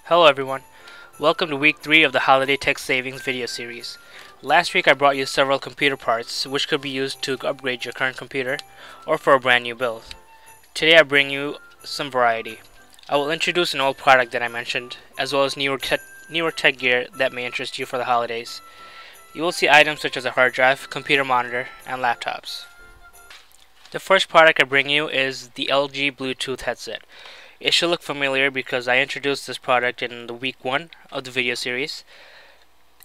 Hello everyone, welcome to week 3 of the Holiday Tech Savings video series. Last week I brought you several computer parts which could be used to upgrade your current computer or for a brand new build. Today I bring you some variety. I will introduce an old product that I mentioned, as well as newer tech gear that may interest you for the holidays. You will see items such as a hard drive, computer monitor, and laptops. The first product I bring you is the LG Bluetooth headset. It should look familiar because I introduced this product in the week 1 of the video series.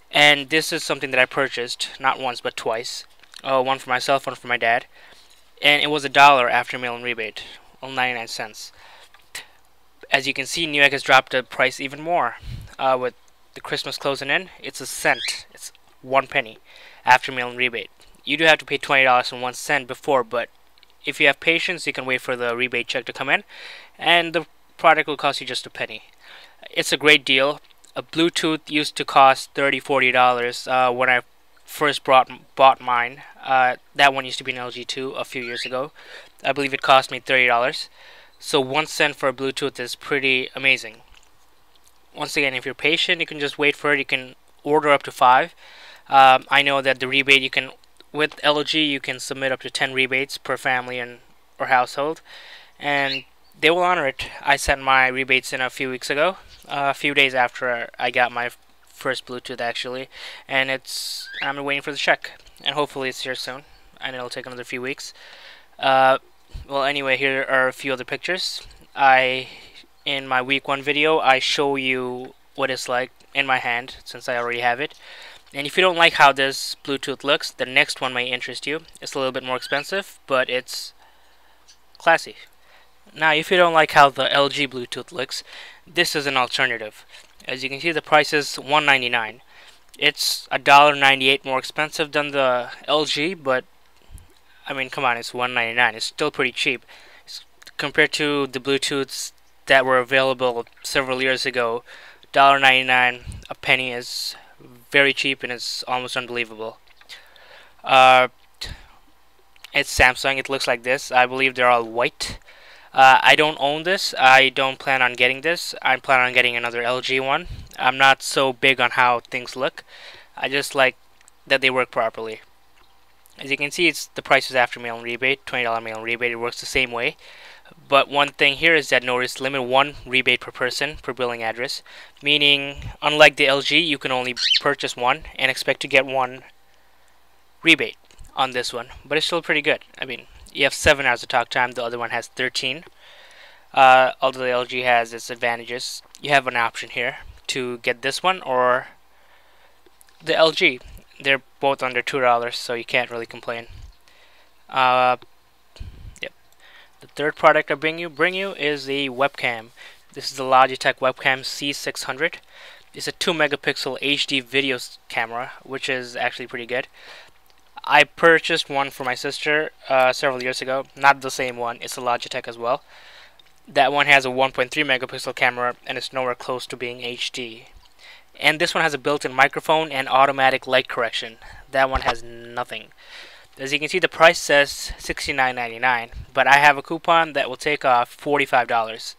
And this is something that I purchased, not once but twice. One for myself, one for my dad. And it was $1 after mail-in rebate, only 99 cents. As you can see, Newegg has dropped the price even more. With the Christmas closing in, it's a cent. It's 1 penny after mail-in rebate. You do have to pay $20.01 before, but if you have patience, you can wait for the rebate check to come in, and the product will cost you just a penny. It's a great deal. A Bluetooth used to cost $30–40 when I first bought mine. That one used to be an LG2 a few years ago. I believe it cost me $30. So 1 cent for a Bluetooth is pretty amazing. Once again, if you're patient, you can just wait for it. You can order up to 5. I know that the rebate with LG you can submit up to 10 rebates per family or household, and they will honor it. I sent my rebates in a few weeks ago, a few days after I got my first Bluetooth actually, and I'm waiting for the check, and hopefully it's here soon, and it'll take another few weeks. Well, anyway, here are a few other pictures. In my week 1 video, I show you what it's like in my hand, since I already have it. And if you don't like how this Bluetooth looks, the next one may interest you. It's a little bit more expensive, but it's classy. Now, if you don't like how the LG Bluetooth looks, this is an alternative. As you can see, the price is $1.99. It's $1.98 more expensive than the LG, but I mean, come on, it's $1.99. It's still pretty cheap. Compared to the Bluetooths that were available several years ago, $1.99, a penny is very cheap, and it's almost unbelievable. It's Samsung. It looks like this. I believe they're all white. I don't own this. I don't plan on getting this. I plan on getting another LG one. I'm not so big on how things look. I just like that they work properly. As you can see, it's the price is after mail-in rebate, $20 mail-in rebate. It works the same way. But one thing here is that notice limit 1 rebate per person per billing address, meaning unlike the LG, you can only purchase 1 and expect to get 1 rebate on this one. But it's still pretty good. I mean, you have 7 hours of talk time. The other one has 13. Although the LG has its advantages, you have an option here to get this one or the LG. They're both under $2, so you can't really complain. The third product I bring you is the webcam. This is the Logitech Webcam C600. It's a 2 megapixel HD video camera, which is actually pretty good. I purchased one for my sister several years ago. Not the same one. It's a Logitech as well. That one has a 1.3 megapixel camera, and it's nowhere close to being HD. And this one has a built-in microphone and automatic light correction. That one has nothing. As you can see, the price says $69.99, but I have a coupon that will take off $45.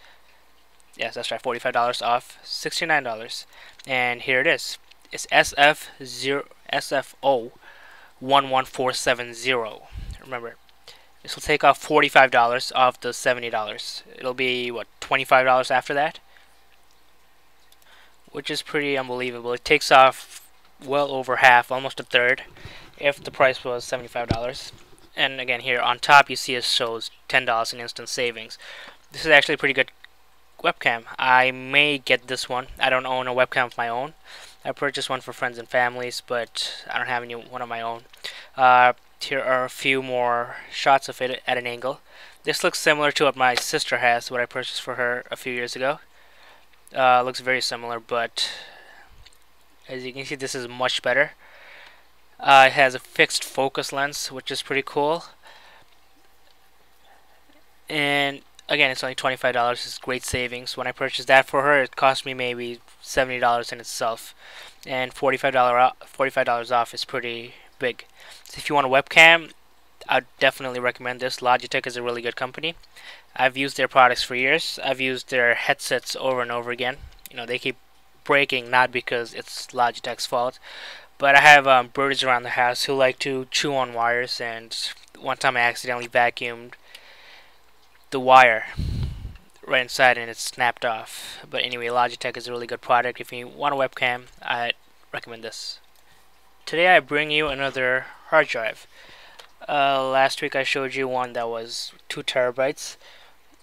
Yes, that's right, $45 off $69. And here it is. It's SFO11470. Remember, this will take off $45 off the $70. It'll be, what, $25 after that? Which is pretty unbelievable. It takes off well over half, almost a third, if the price was $75. And again, here on top you see it shows $10 in instant savings. This is actually a pretty good webcam. I may get this one. I don't own a webcam of my own. I purchased one for friends and families, but I don't have any one of my own. Here are a few more shots of it at an angle. This looks similar to what my sister has, what I purchased for her a few years ago. Looks very similar, but as you can see, this is much better. It has a fixed focus lens, which is pretty cool. And again, it's only $25. It's great savings. When I purchased that for her, it cost me maybe $70 in itself. And $45 off is pretty big. So if you want a webcam, I'd definitely recommend this. Logitech is a really good company. I've used their products for years. I've used their headsets over and over again. they keep breaking, not because it's Logitech's fault, but I have birds around the house who like to chew on wires, and one time I accidentally vacuumed the wire right inside and it snapped off. But anyway, Logitech is a really good product. If you want a webcam, I recommend this. Today I bring you another hard drive. Last week I showed you one that was 2 terabytes.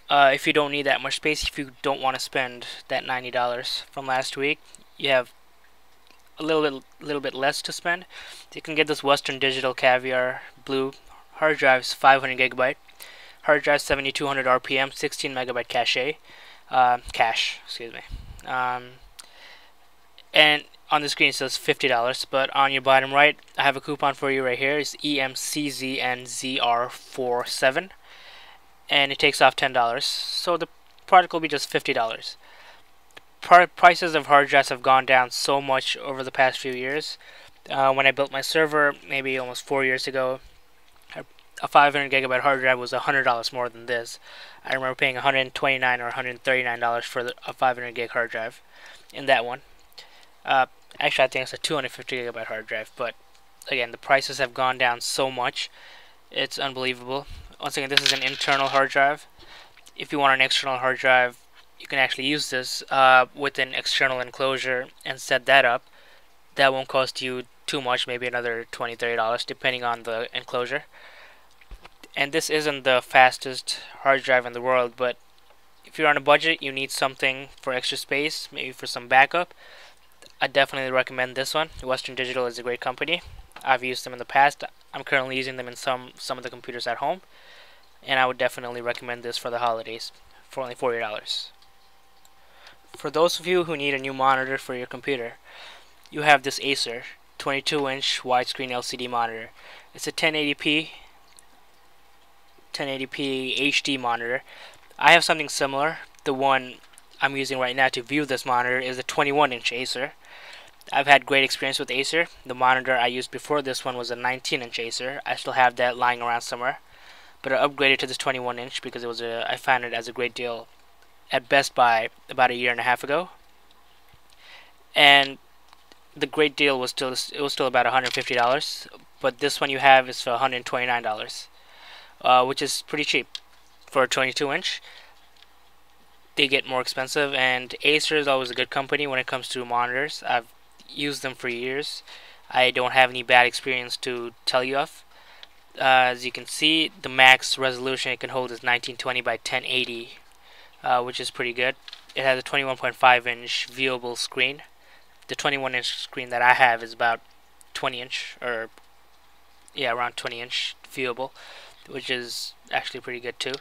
If you don't need that much space, if you don't want to spend that $90 from last week, you have a little bit less to spend. You can get this Western Digital Caviar Blue hard drives, 500 gigabyte. Hard drive, 7200 RPM, 16 megabyte cache, excuse me. And on the screen it says $50, but on your bottom right, I have a coupon for you right here. It's EMCZNZR47, and it takes off $10. So the product will be just $50. Prices of hard drives have gone down so much over the past few years. When I built my server, maybe almost 4 years ago, a 500 gigabyte hard drive was $100 more than this. I remember paying $129 or $139 for a 500 gig hard drive in that one. Actually, I think it's a 250 gigabyte hard drive, but again, the prices have gone down so much. It's unbelievable. Once again, this is an internal hard drive. If you want an external hard drive, you can actually use this with an external enclosure and set that up. That won't cost you too much, maybe another $20, $30 depending on the enclosure. And this isn't the fastest hard drive in the world, but if you're on a budget, you need something for extra space, maybe for some backup, I definitely recommend this one. Western Digital is a great company. I've used them in the past. I'm currently using them in some of the computers at home, and I would definitely recommend this for the holidays for only $40. For those of you who need a new monitor for your computer, you have this Acer 22-inch widescreen LCD monitor. It's a 1080p HD monitor. I have something similar. The one I'm using right now to view this monitor is a 21-inch Acer. I've had great experience with Acer. The monitor I used before this one was a 19-inch Acer. I still have that lying around somewhere, but I upgraded to this 21-inch because I found it as a great deal at Best Buy about a year and a half ago, and the great deal was still about $150. But this one you have is for $129. Which is pretty cheap for a 22-inch. They get more expensive, and Acer is always a good company when it comes to monitors. I've used them for years. I don't have any bad experience to tell you of. As you can see, the max resolution it can hold is 1920 by 1080, which is pretty good. It has a 21.5-inch viewable screen. The 21-inch screen that I have is about 20-inch, or yeah, around 20-inch viewable, which is actually pretty good too.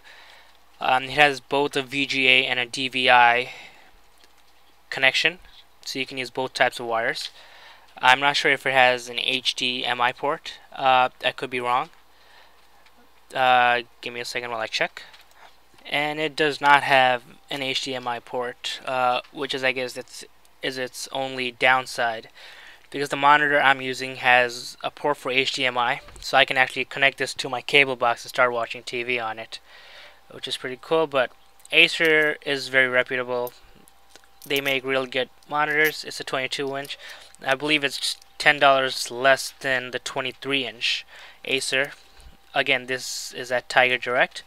It has both a VGA and a DVI connection, so you can use both types of wires. I'm not sure if it has an HDMI port. I could be wrong. Give me a second while I check. And it does not have an HDMI port, which is, I guess, its only downside, because the monitor I'm using has a port for HDMI, so I can actually connect this to my cable box and start watching TV on it, which is pretty cool. But Acer is very reputable. They make real good monitors. It's a 22-inch. I believe it's $10 less than the 23-inch Acer. Again, this is at Tiger Direct.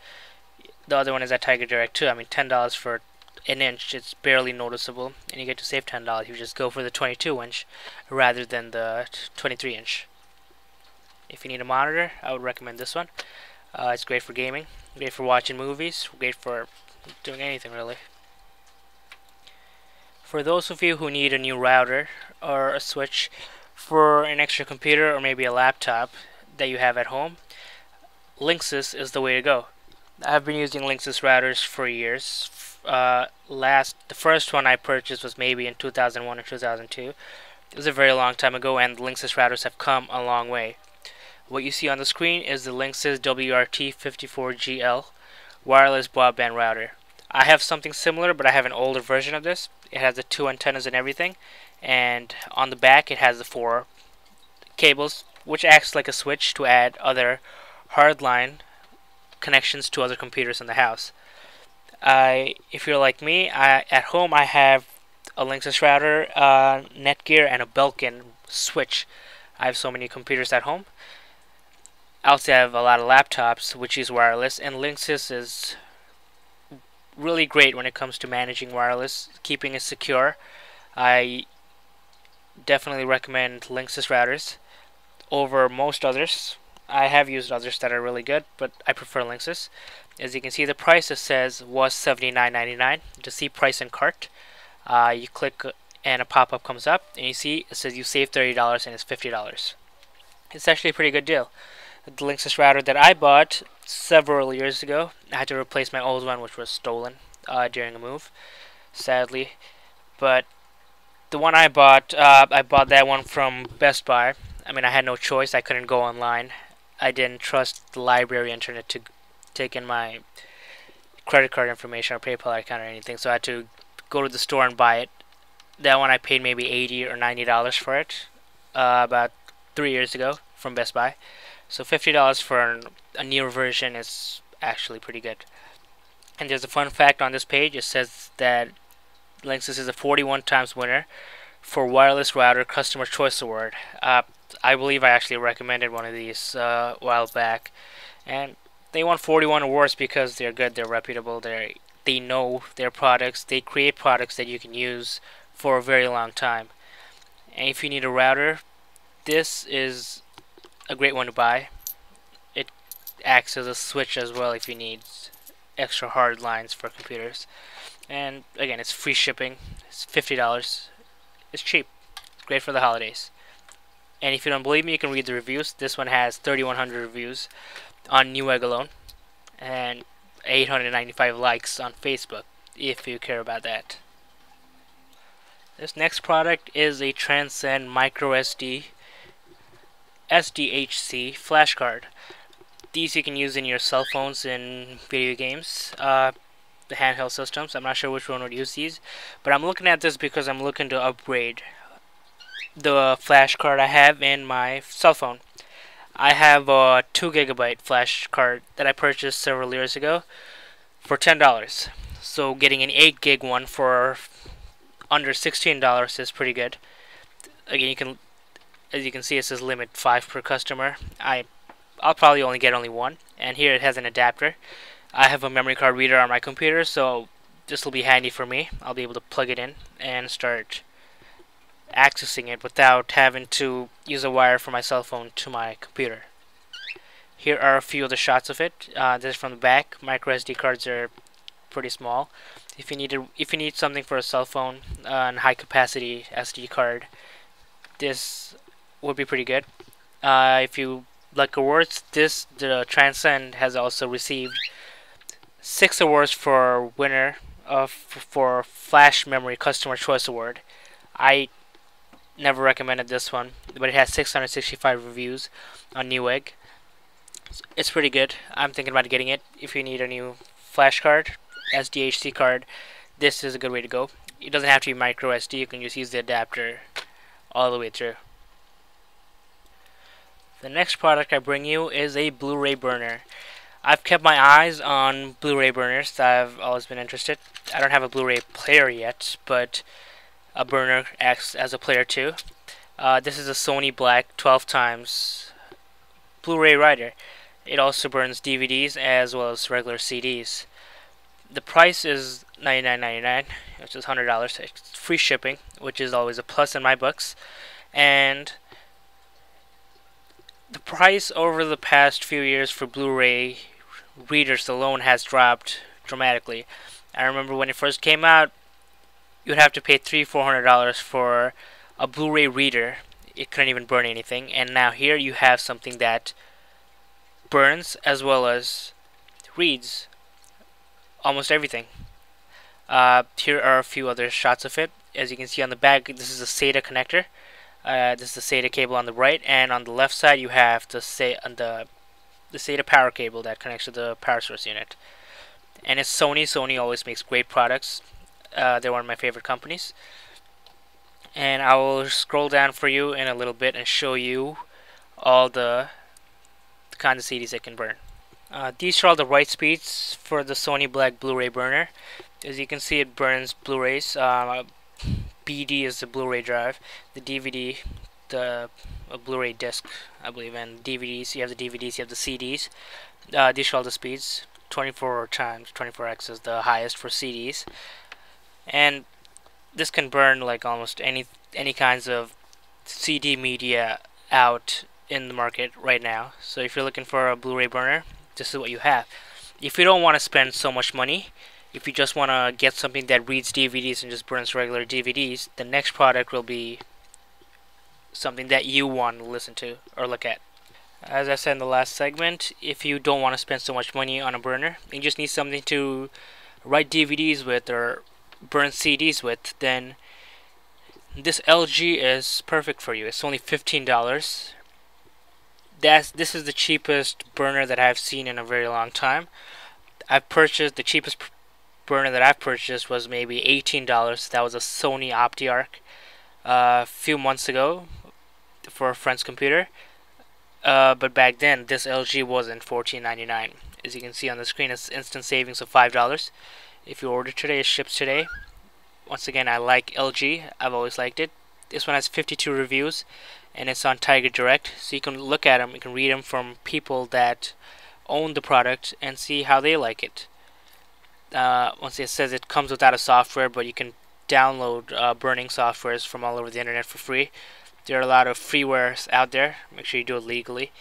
The other one is at Tiger Direct too. I mean, $10 for an inch, it's barely noticeable, and you get to save $10 if you just go for the 22-inch rather than the 23-inch. If you need a monitor, I would recommend this one. It's great for gaming, great for watching movies, great for doing anything really. For those of you who need a new router or a switch for an extra computer or maybe a laptop that you have at home, Linksys is the way to go. I've been using Linksys routers for years. The first one I purchased was maybe in 2001 or 2002. It was a very long time ago, and the Linksys routers have come a long way. What you see on the screen is the Linksys WRT54GL wireless broadband router. I have something similar, but I have an older version of this. It has the 2 antennas and everything, and on the back it has the 4 cables, which acts like a switch to add other hardline connections to other computers in the house. If you're like me, at home I have a Linksys router, Netgear, and a Belkin switch. I have so many computers at home. I also have a lot of laptops which use wireless, and Linksys is really great when it comes to managing wireless, keeping it secure. I definitely recommend Linksys routers over most others. I have used others that are really good, but I prefer Linksys. As you can see, the price it says was $79.99. To see price and cart, you click and a pop-up comes up, and you see it says you save $30 and it's $50. It's actually a pretty good deal. The Linksys router that I bought several years ago, I had to replace my old one, which was stolen during a move, sadly. But the one I bought that one from Best Buy. I mean, I had no choice. I couldn't go online. I didn't trust the library internet to take in my credit card information or PayPal account or anything, so I had to go to the store and buy it. That one I paid maybe $80 or $90 for it about 3 years ago from Best Buy. So $50 for a newer version is actually pretty good. And there's a fun fact on this page. It says that Linksys is a 41 times winner for Wireless Router Customer Choice Award. I believe I actually recommended one of these a while back, and they won 41 awards because they're good, they're reputable, they know their products, they create products that you can use for a very long time. And if you need a router, this is a great one to buy. It acts as a switch as well if you need extra hard lines for computers. And again, it's free shipping. It's $50. It's cheap. It's great for the holidays. And if you don't believe me, you can read the reviews. This one has 3,100 reviews on Newegg alone, and 895 likes on Facebook, if you care about that. This next product is a Transcend microSD SDHC flash card. These you can use in your cell phones and video games, the handheld systems. I'm not sure which one would use these, but I'm looking at this because I'm looking to upgrade the flash card I have in my cell phone. I have a 2 GB flash card that I purchased several years ago for $10. So getting an 8 gig one for under $16 is pretty good. Again, as you can see, it says limit 5 per customer. I'll probably only get one, and here it has an adapter. I have a memory card reader on my computer, so this will be handy for me. I'll be able to plug it in and start accessing it without having to use a wire from my cell phone to my computer. Here are a few of the shots of it. This is from the back. Micro SD cards are pretty small. If you need something for a cell phone, and high capacity SD card, this would be pretty good. If you like awards, the Transcend has also received 6 awards for winner for Flash Memory Customer Choice Award. I never recommended this one, but it has 665 reviews on Newegg. It's pretty good. I'm thinking about getting it. If you need a new flash card, SDHC card, this is a good way to go. It doesn't have to be micro SD. You can just use the adapter all the way through. The next product I bring you is a Blu-ray burner. I've kept my eyes on Blu-ray burners. I've always been interested. I don't have a Blu-ray player yet, but a burner acts as a player too. This is a Sony Black 12 times Blu-ray writer. It also burns DVDs as well as regular CDs. The price is $99.99, which is $100. It's free shipping, which is always a plus in my books. And the price over the past few years for Blu-ray readers alone has dropped dramatically. I remember when it first came out, you'd have to pay $300-400 for a Blu-ray reader. It couldn't even burn anything, and now here you have something that burns as well as reads almost everything. Here are a few other shots of it. As you can see on the back, this is a SATA connector. This is the SATA cable on the right, and on the left side you have the SATA power cable that connects to the power source unit. And it's Sony. Sony always makes great products. They're one of my favorite companies. And I will scroll down for you in a little bit and show you all the kinds of CDs it can burn. These are all the write speeds for the Sony Black Blu-ray burner. As you can see, it burns Blu-rays. BD is the Blu-ray drive, the DVD, the a Blu-ray disc, I believe, and DVDs. You have the DVDs, you have the CDs. These are all the speeds. 24 times 24x is the highest for CDs, and this can burn like almost any kinds of CD media out in the market right now. So if you're looking for a Blu-ray burner, this is what you have. If you don't want to spend so much money, if you just want to get something that reads DVDs and just burns regular DVDs, the next product will be something that you want to listen to or look at. As I said in the last segment, if you don't want to spend so much money on a burner, you just need something to write DVDs with or burn CDs with, then this LG is perfect for you. It's only $15. This is the cheapest burner that I've seen in a very long time. I've purchased the cheapest burner that I've purchased was maybe $18. That was a Sony OptiArc a few months ago for a friend's computer. But back then, this LG wasn't $14.99. As you can see on the screen, it's instant savings of $5. If you order today, it ships today. Once again, I like LG. I've always liked it. This one has 52 reviews, and it's on Tiger Direct, so you can look at them. You can read them from people that own the product and see how they like it. Once it says it comes without a software, but you can download burning softwares from all over the internet for free. There are a lot of freewares out there. Make sure you do it legally.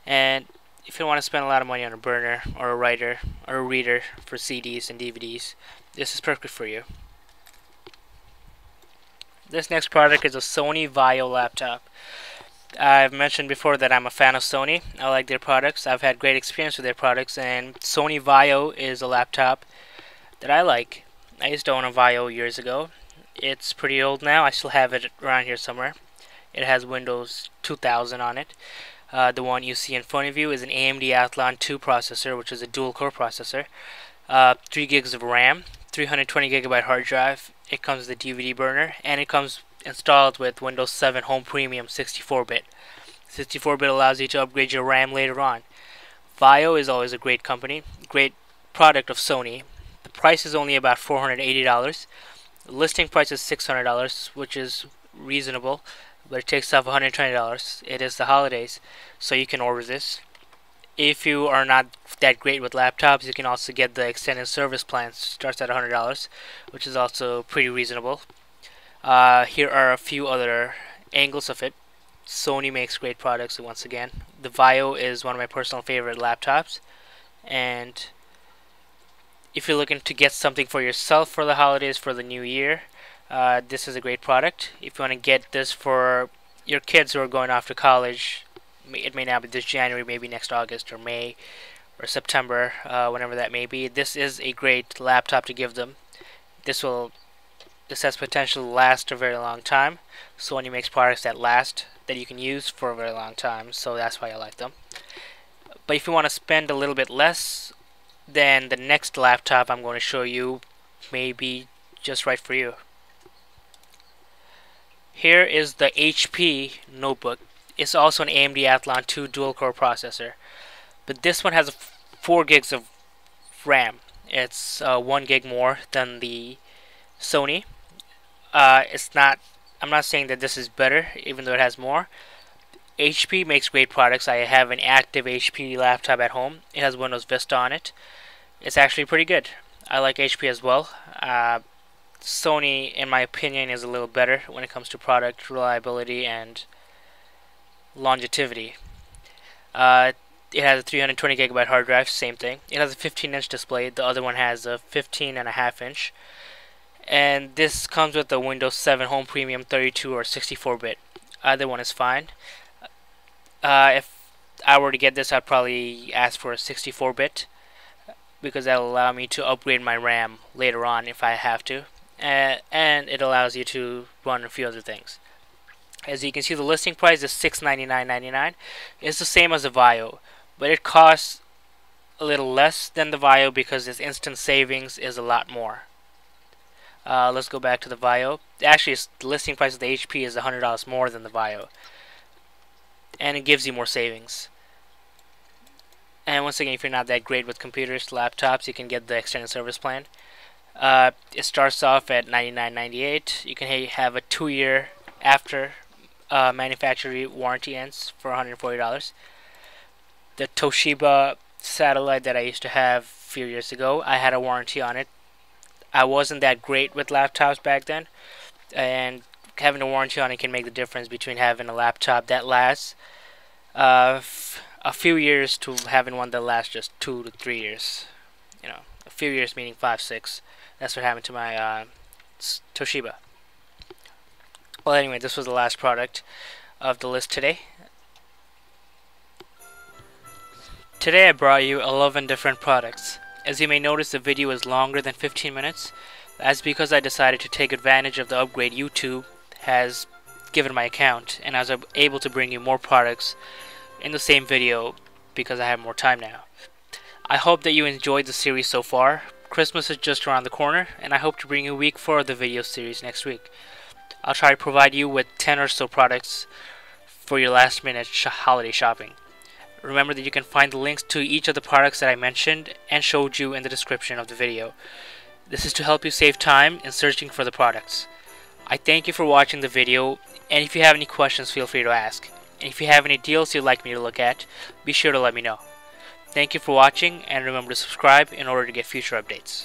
And if you don't want to spend a lot of money on a burner or a writer or a reader for CDs and DVDs, this is perfect for you. This next product is a Sony Vaio laptop. I've mentioned before that I'm a fan of Sony. I like their products. I've had great experience with their products, and Sony Vaio is a laptop that I like. I used to own a Vaio years ago. It's pretty old now. I still have it around here somewhere. It has Windows 2000 on it. The one you see in front of you is an AMD Athlon 2 processor, which is a dual-core processor. 3 gigs of RAM, 320 gigabyte hard drive. It comes with a DVD burner, and it comes installed with Windows 7 Home Premium 64-bit. 64-bit allows you to upgrade your RAM later on. Vaio is always a great company, great product of Sony. The price is only about $480. The listing price is $600, which is reasonable, but it takes off $120. It is the holidays, so you can order this. If you are not that great with laptops, you can also get the extended service plan. Starts at $100, which is also pretty reasonable. Here are a few other angles of it. Sony makes great products once again. The Vaio is one of my personal favorite laptops, and if you're looking to get something for yourself for the holidays, for the new year, this is a great product. If you want to get this for your kids who are going off to college, it may not be this January, maybe next August or May or September, whenever that may be. This is a great laptop to give them. This has potential to last a very long time. Sony makes products that last, that you can use for a very long time, so that's why I like them. But if you want to spend a little bit less, then the next laptop I'm going to show you may be just right for you. Here is the HP notebook. It's also an AMD Athlon 2 dual-core processor, but this one has 4 gigs of RAM. It's 1 gig more than the Sony. I'm not saying that this is better, even though it has more. HP makes great products. I have an active HP laptop at home. It has Windows Vista on it. It's actually pretty good. I like HP as well. Sony, in my opinion, is a little better when it comes to product reliability and longevity. It has a 320 gigabyte hard drive, same thing. It has a 15-inch display. The other one has a 15.5-inch. And this comes with the Windows 7 Home Premium 32 or 64-bit. Either one is fine. If I were to get this, I'd probably ask for a 64-bit, because that'll allow me to upgrade my RAM later on if I have to. And it allows you to run a few other things. As you can see, the listing price is $699.99. It's the same as the Vaio, but it costs a little less than the Vaio because its instant savings is a lot more. Let's go back to the Vaio. Actually, the listing price of the HP is $100 more than the Vaio, and it gives you more savings. And once again, if you're not that great with computers, laptops, you can get the extended service plan. It starts off at $99.98. You can have a 2-year after manufacturer warranty ends for $140. The Toshiba satellite that I used to have a few years ago, I had a warranty on it. I wasn't that great with laptops back then, and having a warranty on it can make the difference between having a laptop that lasts a few years to having one that lasts just 2 to 3 years. A few years meaning 5, 6. That's what happened to my Toshiba. Well, anyway, this was the last product of the list today. Today I brought you 11 different products. As you may notice, the video is longer than 15 minutes. That's because I decided to take advantage of the upgrade YouTube has given my account, and I was able to bring you more products in the same video because I have more time now. I hope that you enjoyed the series so far. Christmas is just around the corner, and I hope to bring you week 4 of the video series next week. I'll try to provide you with 10 or so products for your last minute holiday shopping. Remember that you can find the links to each of the products that I mentioned and showed you in the description of the video. This is to help you save time in searching for the products. I thank you for watching the video, and if you have any questions, feel free to ask. And if you have any deals you'd like me to look at, be sure to let me know. Thank you for watching, and remember to subscribe in order to get future updates.